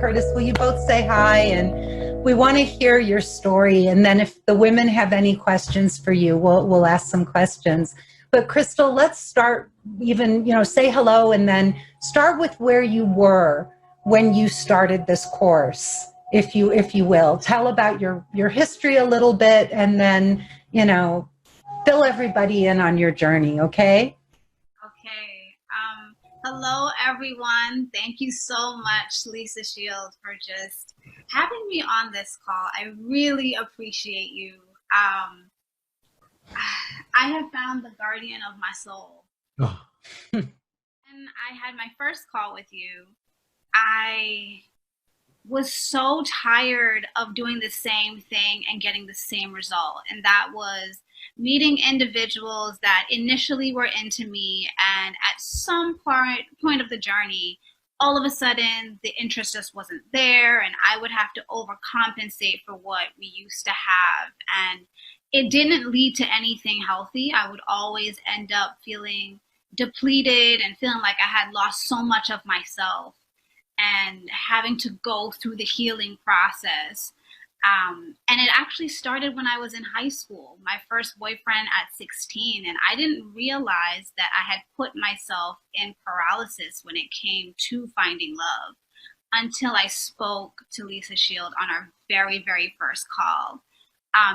Curtis, will you both say hi? And we want to hear your story. And then if the women have any questions for you, we'll ask some questions. But Crystal, let's start say hello and then start with where you were when you started this course, if you will. Tell about your history a little bit and then, fill everybody in on your journey, okay? Okay. Hello, everyone. Thank you so much, Lisa Shields, for just having me on this call. I really appreciate you. I have found the guardian of my soul. Oh. When I had my first call with you, I was so tired of doing the same thing and getting the same result. And that was meeting individuals that initially were into me, and at some point of the journey, all of a sudden the interest just wasn't there, and I would have to overcompensate for what we used to have. And it didn't lead to anything healthy. I would always end up feeling depleted and feeling like I had lost so much of myself and having to go through the healing process. And it actually started when I was in high school, my first boyfriend at 16. And I didn't realize that I had put myself in paralysis when it came to finding love until I spoke to Lisa Shield on our very, very first call.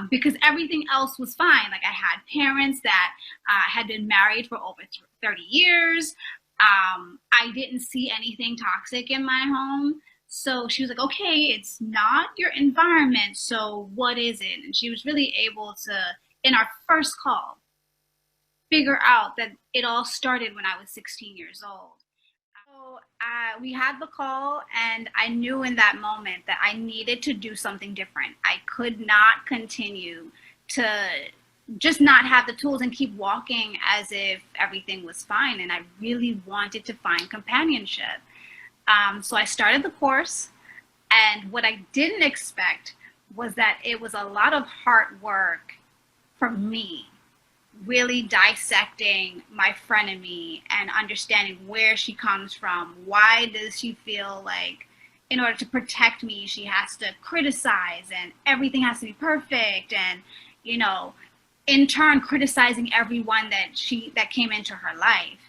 Because everything else was fine. Like, I had parents that had been married for over 30 years. I didn't see anything toxic in my home. So she was like, okay, it's not your environment. So what is it? And she was really able to, in our first call, figure out that it all started when I was 16 years old. So we had the call, and I knew in that moment that I needed to do something different. I could not continue to just not have the tools and keep walking as if everything was fine. And I really wanted to find companionship. So I started the course, and what I didn't expect was that it was a lot of hard work for me, really dissecting my frenemy and understanding where she comes from. Why does she feel like in order to protect me, she has to criticize and everything has to be perfect, and, in turn criticizing everyone that came into her life.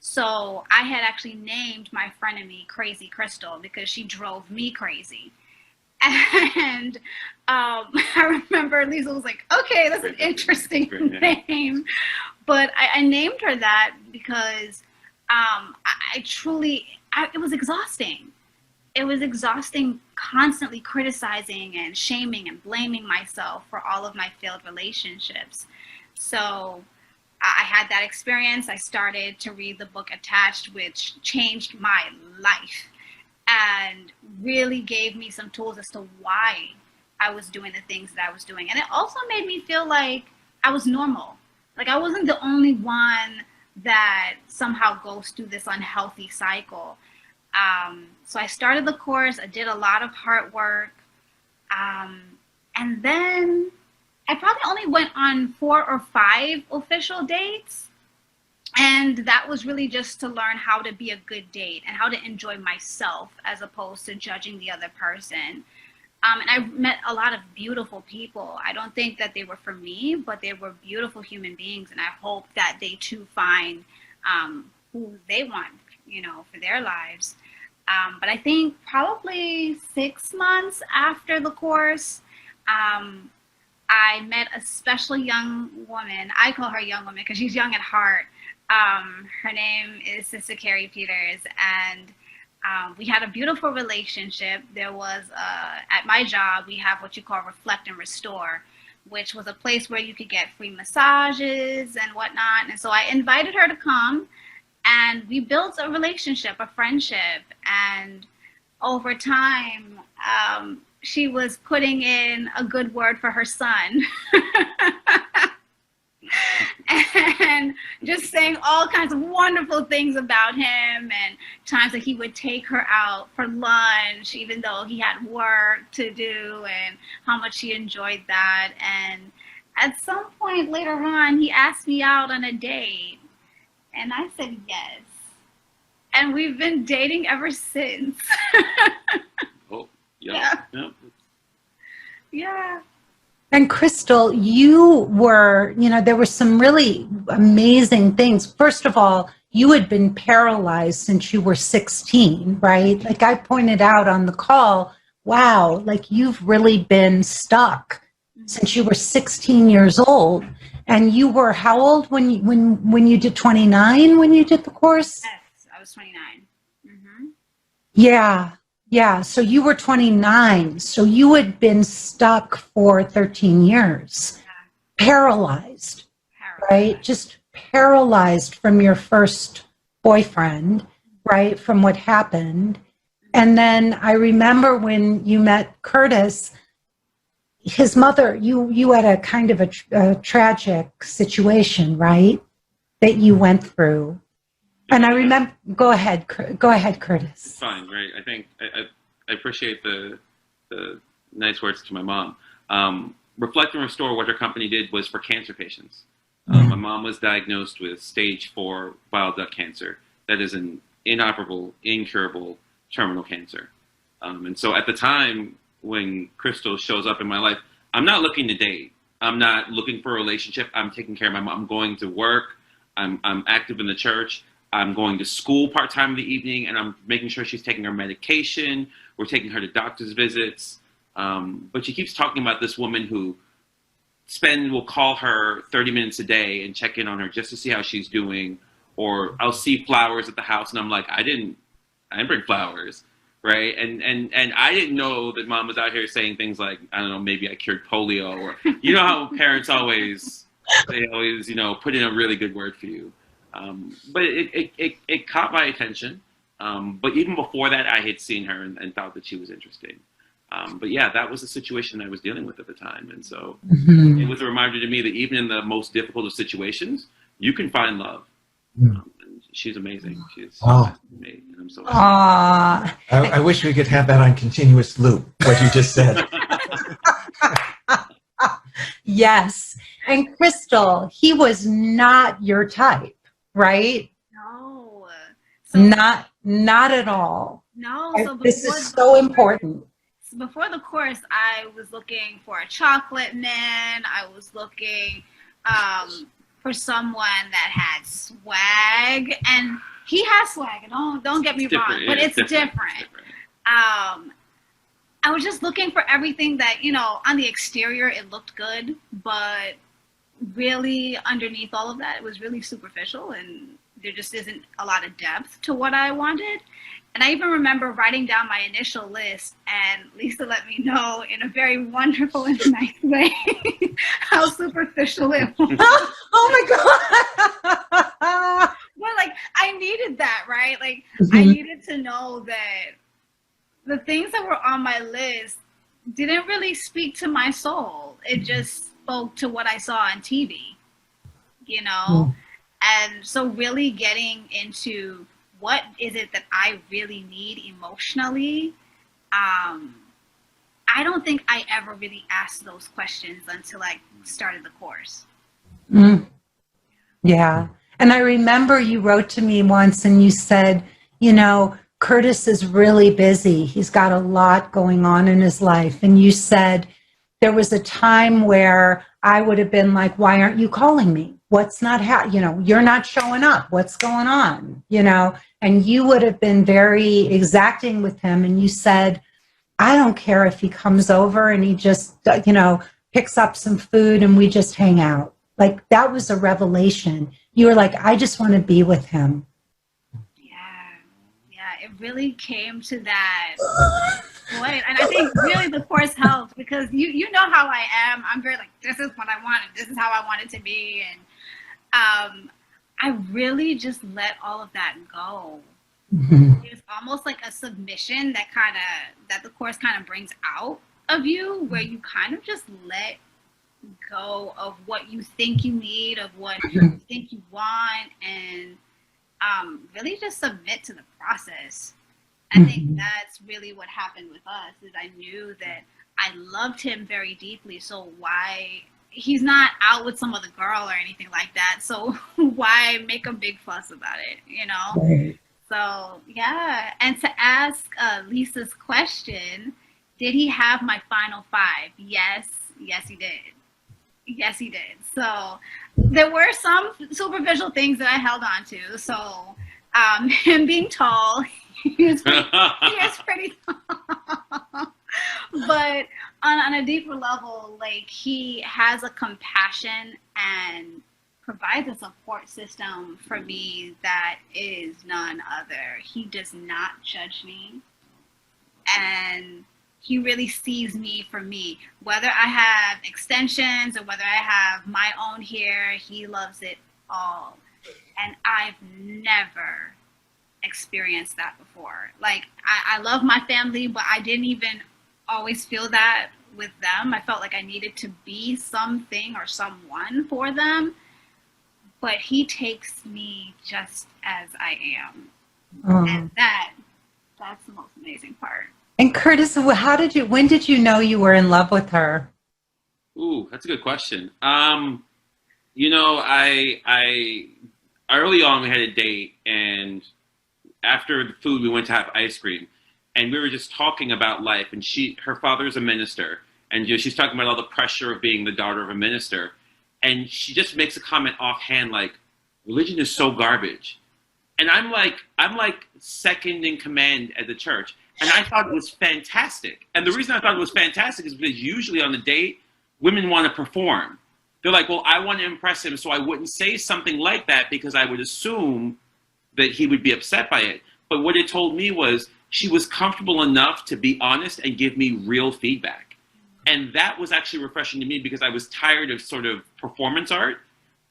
So I had actually named my frenemy Crazy Crystal because she drove me crazy. And I remember Lisa was like, okay, that's an interesting name. But I named her that because it was exhausting. It was exhausting constantly criticizing and shaming and blaming myself for all of my failed relationships. So I had that experience. I started to read the book Attached, which changed my life and really gave me some tools as to why I was doing the things that I was doing. And it also made me feel like I was normal. Like, I wasn't the only one that somehow goes through this unhealthy cycle. So I started the course. I did a lot of hard work. And then I probably only went on 4 or 5 official dates. And that was really just to learn how to be a good date and how to enjoy myself as opposed to judging the other person. And I met a lot of beautiful people. I don't think that they were for me, but they were beautiful human beings. And I hope that they too find who they want, for their lives. But I think probably 6 months after the course, I met a special young woman. I call her young woman because she's young at heart. Her name is Sister Carrie Peters, and we had a beautiful relationship. There was, at my job, we have what you call Reflect and Restore, which was a place where you could get free massages and whatnot. And so I invited her to come, and we built a relationship, a friendship. And over time, she was putting in a good word for her son. And just saying all kinds of wonderful things about him, and times that he would take her out for lunch, even though he had work to do, and how much he enjoyed that. And at some point later on, he asked me out on a date, and I said yes. And we've been dating ever since. Oh, yeah. Yep. Yeah. And Crystal, you were, there were some really amazing things. First of all, you had been paralyzed since you were 16, right? Like I pointed out on the call, wow, like you've really been stuck since you were 16 years old. And you were how old when you did 29 when you did the course? Yes, I was 29. Mm-hmm. Yeah. Yeah. So you were 29. So you had been stuck for 13 years, paralyzed, right? Just paralyzed from your first boyfriend, right? From what happened. And then I remember when you met Curtis, his mother, you had a kind of a tragic situation, right? That you went through. And I remember, go ahead, Curtis. Fine, great. I think I appreciate the nice words to my mom. Reflect and Restore, what her company did was for cancer patients. My mom was diagnosed with stage 4 bile duct cancer. That is an inoperable, incurable terminal cancer. And so at the time when Crystal shows up in my life, I'm not looking to date. I'm not looking for a relationship. I'm taking care of my mom. I'm going to work. I'm active in the church. I'm going to school part-time in the evening, and I'm making sure she's taking her medication. We're taking her to doctor's visits. But she keeps talking about this woman who will call her 30 minutes a day and check in on her just to see how she's doing. Or I'll see flowers at the house, and I'm like, I didn't bring flowers, right? And I didn't know that mom was out here saying things like, I don't know, maybe I cured polio, or you know how parents always put in a really good word for you. But it caught my attention. But even before that, I had seen her and thought that she was interesting. But yeah, that was the situation I was dealing with at the time. And so it was a reminder to me that even in the most difficult of situations, you can find love. And she's amazing. She's amazing. And I'm so happy. I wish we could have that on continuous loop, what you just said. Yes. And Crystal, he was not your type, right? No. Not at all. No. So this is so important. Before the course, I was looking for a chocolate man. I was looking for someone that had swag, and he has swag. Don't get me wrong, but it's different. I was just looking for everything that, on the exterior it looked good, but really underneath all of that, it was really superficial, and there just isn't a lot of depth to what I wanted. And I even remember writing down my initial list, and Lisa let me know in a very wonderful and nice way how superficial it was. Oh my God. Well, I needed that, right? I needed to know that the things that were on my list didn't really speak to my soul. It just spoke to what I saw on TV, And so really getting into what is it that I really need emotionally? I don't think I ever really asked those questions until I started the course. Yeah. And I remember you wrote to me once and you said, Curtis is really busy. He's got a lot going on in his life. And you said there was a time where I would have been like, why aren't you calling me? What's not you're not showing up. What's going on? And you would have been very exacting with him. And you said, I don't care if he comes over and he just, picks up some food and we just hang out. Like that was a revelation. You were like, I just want to be with him. Yeah, it really came to that point. And I think really the course helped because you know how I am. I'm very this is what I want and this is how I want it to be. And I really just let all of that go. It's almost like a submission that the course kind of brings out of you, where you kind of just let go of what you think you need, of what you think you want, and really just submit to the process. I think that's really what happened with us, is I knew that I loved him very deeply, so why he's not out with some other girl or anything like that, so why make a big fuss about it, Right. So, yeah. And to ask Lisa's question, did he have my final five? Yes. Yes, he did. Yes, he did. So there were some superficial things that I held on to. So him being tall, he is pretty tall. But on a deeper level, like, he has a compassion and provides a support system for me that is none other. He does not judge me, and he really sees me for me. Whether I have extensions or whether I have my own hair, he loves it all. And I've never experienced that before. Like, I love my family, but I didn't even always feel that with them. I felt like I needed to be something or someone for them. But he takes me just as I am. And that's the most amazing part. And Curtis, when did you know you were in love with her? Ooh, that's a good question. You know, I early on we had a date, and after the food we went to have ice cream, and we were just talking about life. And her father's a minister, and she's talking about all the pressure of being the daughter of a minister, and she just makes a comment offhand like, "Religion is so garbage," and I'm like second in command at the church. And I thought it was fantastic. And the reason I thought it was fantastic is because usually on the date, women want to perform. They're like, well, I want to impress him, so I wouldn't say something like that because I would assume that he would be upset by it. But what it told me was she was comfortable enough to be honest and give me real feedback. And that was actually refreshing to me because I was tired of sort of performance art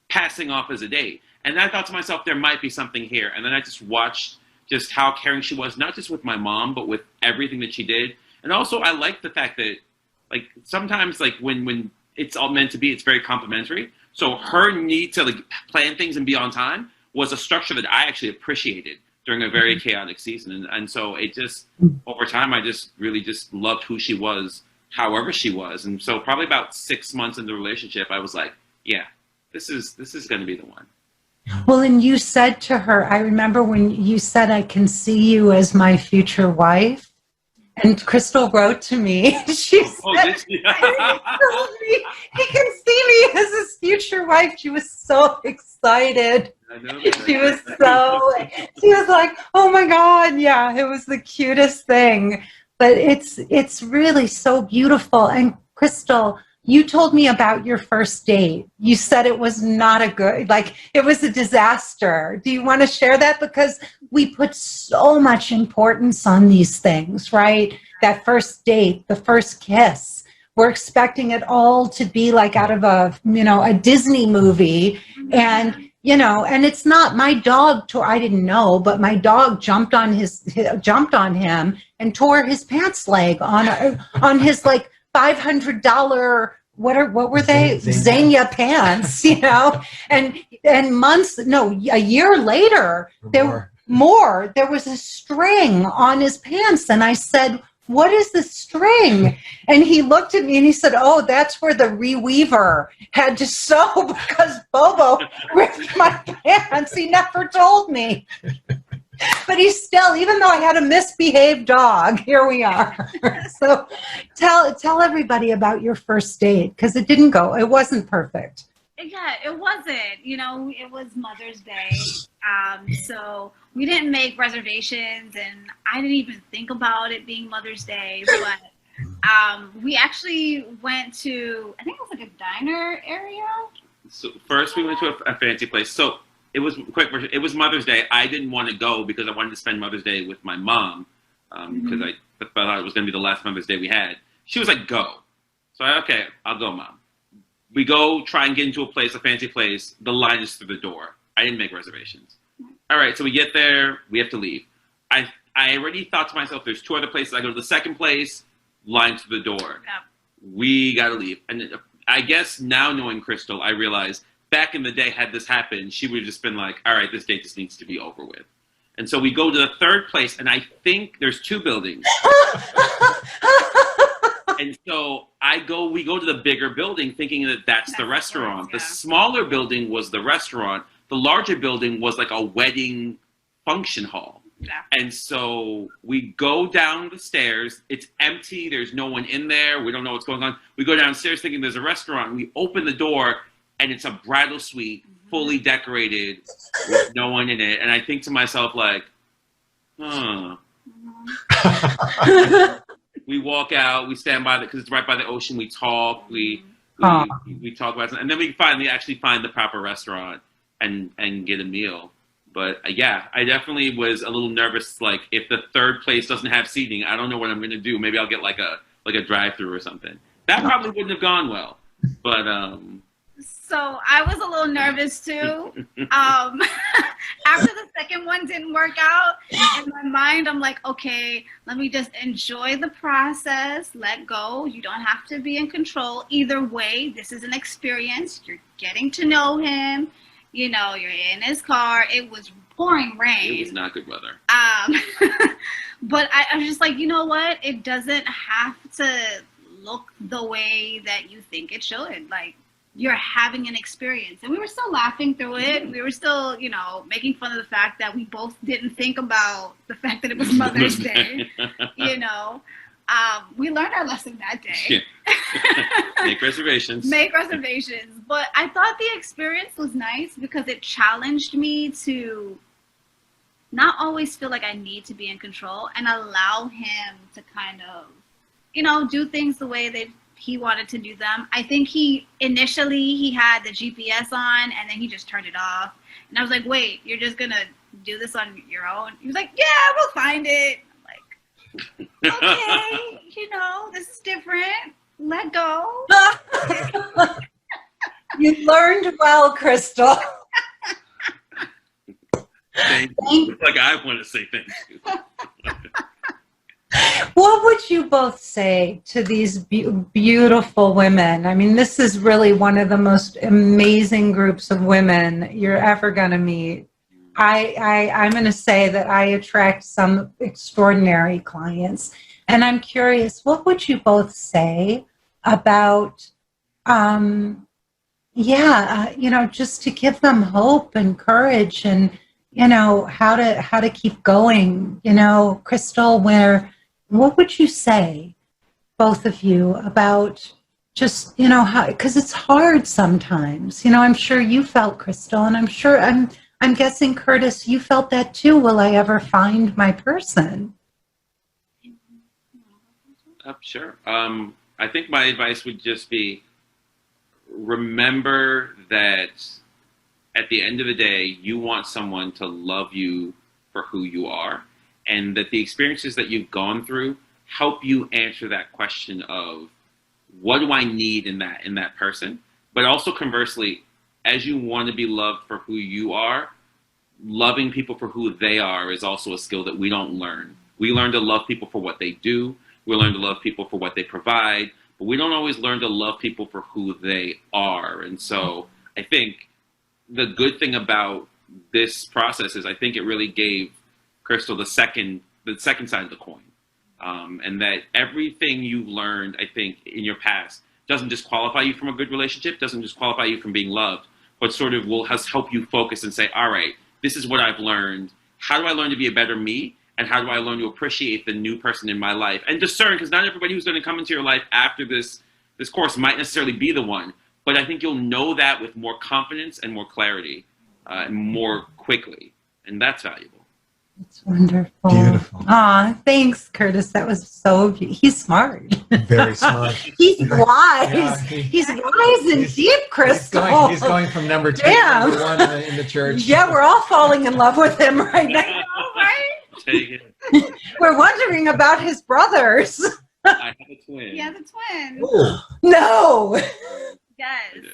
passing off as a date. And I thought to myself, there might be something here. And then I just watched just how caring she was, not just with my mom, but with everything that she did. And also, I like the fact that, like, sometimes, like, when it's all meant to be, it's very complimentary. So her need to, like, plan things and be on time was a structure that I actually appreciated during a very chaotic season. And so it just, over time, I just really just loved who she was, however she was. And so probably about 6 months into the relationship, I was like, yeah, this is going to be the one. Well, and you said to her, I remember when you said, I can see you as my future wife. And Crystal wrote to me, she said, he can see me as his future wife. She was so excited. I know that. She was like, oh my God. Yeah, it was the cutest thing. But it's really so beautiful. And Crystal, you told me about your first date. You said it was not it was a disaster. Do you want to share that? Because we put so much importance on these things, right? That first date, the first kiss. We're expecting it all to be like out of a Disney movie. And, and it's not. My dog I didn't know, but my dog jumped on him and tore his pants leg on his like $500 what were they? Zegna pants, and a year later, there was a string on his pants. And I said, what is the string? And he looked at me and he said, oh, that's where the reweaver had to sew because Bobo ripped my pants. He never told me. But he's still, even though I had a misbehaved dog, here we are. So tell everybody about your first date, because it wasn't perfect. Yeah, it wasn't. It was Mother's Day. So we didn't make reservations, and I didn't even think about it being Mother's Day. But we actually went to, I think it was like a diner area. So first we went to a fancy place. So it was it was Mother's Day. I didn't want to go because I wanted to spend Mother's Day with my mom because I thought it was going to be the last Mother's Day we had. She was like, go. So okay, I'll go, Mom. We go try and get into a fancy place. The line is through the door. I didn't make reservations. All right, so we get there. We have to leave. I already thought to myself, there's 2 other places. I go to the second place, line through the door. Yeah. We got to leave. And I guess now knowing Crystal, I realize back in the day, had this happened, she would have just been like, all right, this date just needs to be over with. And so we go to the third place, and I think there's 2 buildings. And so we go to the bigger building thinking that that's the restaurant. The smaller building was the restaurant. The larger building was like a wedding function hall. Yeah. And so we go down the stairs. It's empty. There's no one in there. We don't know what's going on. We go downstairs thinking there's a restaurant. We open the door, and it's a bridal suite, fully decorated, with no one in it. And I think to myself, like, huh. We walk out. We stand by because it's right by the ocean. We talk. We talk about it, and then we actually find the proper restaurant and get a meal. But yeah, I definitely was a little nervous. Like, if the third place doesn't have seating, I don't know what I'm going to do. Maybe I'll get like a drive-through or something. That probably wouldn't have gone well. But so I was a little nervous too. After the second one didn't work out, in my mind, I'm like, okay, let me just enjoy the process. Let go. You don't have to be in control. Either way, this is an experience. You're getting to know him. You know, you're in his car. It was pouring rain. It was not good weather. But I was just like, you know what? It doesn't have to look the way that you think it should. Like, you're having an experience. And we were still laughing through it. We were still, you know, making fun of the fact that we both didn't think about the fact that it was Mother's Day. You know, we learned our lesson that day. Make reservations. Make reservations. But I thought the experience was nice because it challenged me to not always feel like I need to be in control and allow him to kind of, you know, do things the way that he wanted to do them. I think he had the GPS on and then he just turned it off. And I was like, wait, you're just going to do this on your own? He was like, yeah, we'll find it. I'm like, okay, you know, this is different. Let go. You learned well, Crystal. Thank you. Like, I want to say thank you. What would you both say to these beautiful women? I mean, this is really one of the most amazing groups of women you're ever going to meet. I'm going to say that I attract some extraordinary clients. And I'm curious, what would you both say about, you know, just to give them hope and courage and, you know, how to keep going? You know, Crystal, what would you say, both of you, about just, you know, how, because it's hard sometimes. You know, I'm sure you felt, Crystal, and I'm guessing, Curtis, you felt that too. Will I ever find my person? Sure. I think my advice would just be, remember that at the end of the day, you want someone to love you for who you are, and that the experiences that you've gone through help you answer that question of, what do I need in that person? But also conversely, as you want to be loved for who you are, loving people for who they are is also a skill that we don't learn. We learn to love people for what they do. We learn to love people for what they provide, but we don't always learn to love people for who they are. And so I think the good thing about this process is I think it really gave Crystal the second side of the coin. And that everything you've learned, I think, in your past doesn't disqualify you from a good relationship, doesn't disqualify you from being loved, but sort of will help you focus and say, all right, this is what I've learned. How do I learn to be a better me? And how do I learn to appreciate the new person in my life? And discern, because not everybody who's going to come into your life after this course might necessarily be the one. But I think you'll know that with more confidence and more clarity, and more quickly. And that's valuable. It's wonderful. Beautiful. Thanks, Curtis. That was so beautiful. He's smart. Very smart. He's wise. Yeah, he's wise and deep, Crystal. He's going from number 2 Damn. to number 1 in the church. Yeah, we're all falling in love with him right now. Right? Take it. We're wondering about his brothers. I have a twin. He has a twin. Ooh. No. Yes. I do.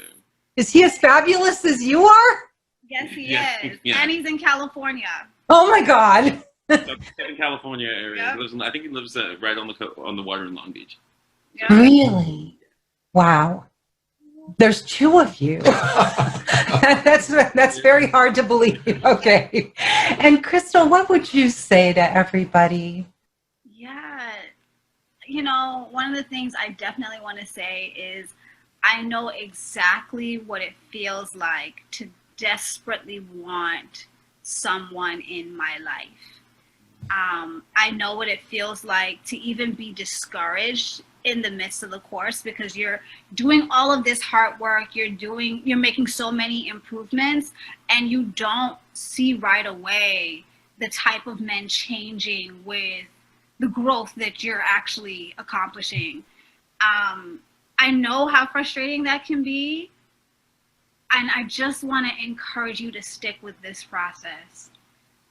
Is he as fabulous as you are? Yes, he Yeah. is. Yeah. And he's in California. Oh my God. Southern California area. Yep. I think he lives right on the water in Long Beach. Yeah. Really? Wow. There's 2 of you. That's very hard to believe. Okay. And Crystal, what would you say to everybody? Yeah. You know, one of the things I definitely want to say is I know exactly what it feels like to desperately want someone in my life. I know what it feels like to even be discouraged in the midst of the course, because you're doing all of this hard work, you're making so many improvements, and you don't see right away the type of men changing with the growth that you're actually accomplishing. I know how frustrating that can be, and I just want to encourage you to stick with this process,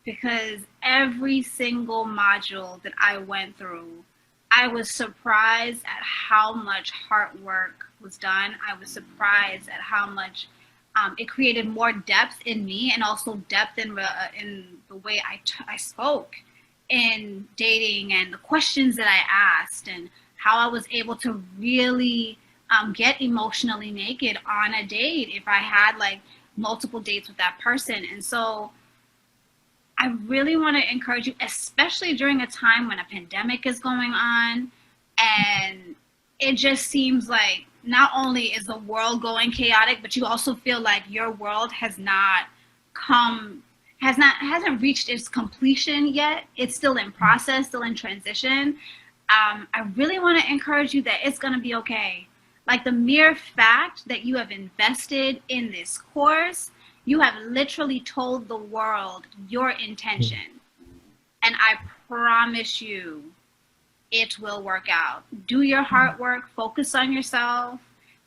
because every single module that I went through, I was surprised at how much hard work was done. I was surprised at how much it created more depth in me, and also depth in the way I spoke in dating, and the questions that I asked, and how I was able to really get emotionally naked on a date if I had like multiple dates with that person. And so I really want to encourage you, especially during a time when a pandemic is going on, and it just seems like not only is the world going chaotic, but you also feel like your world hasn't reached its completion yet. It's still in process, still in transition. I really want to encourage you that it's going to be okay. Like, the mere fact that you have invested in this course, you have literally told the world your intention. And I promise you, it will work out. Do your hard work, focus on yourself,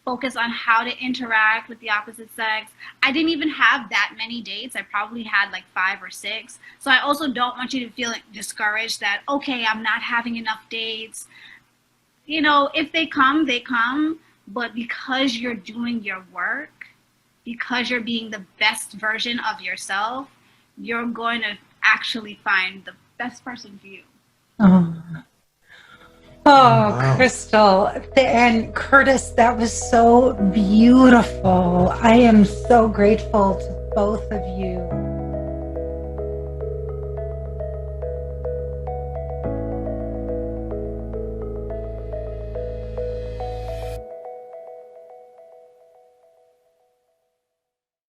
focus on how to interact with the opposite sex. I didn't even have that many dates. I probably had like 5 or 6. So I also don't want you to feel discouraged that, okay, I'm not having enough dates. You know, if they come, they come. But because you're doing your work, because you're being the best version of yourself, you're going to actually find the best person for you. Oh, Crystal and Curtis, that was so beautiful. I am so grateful to both of you.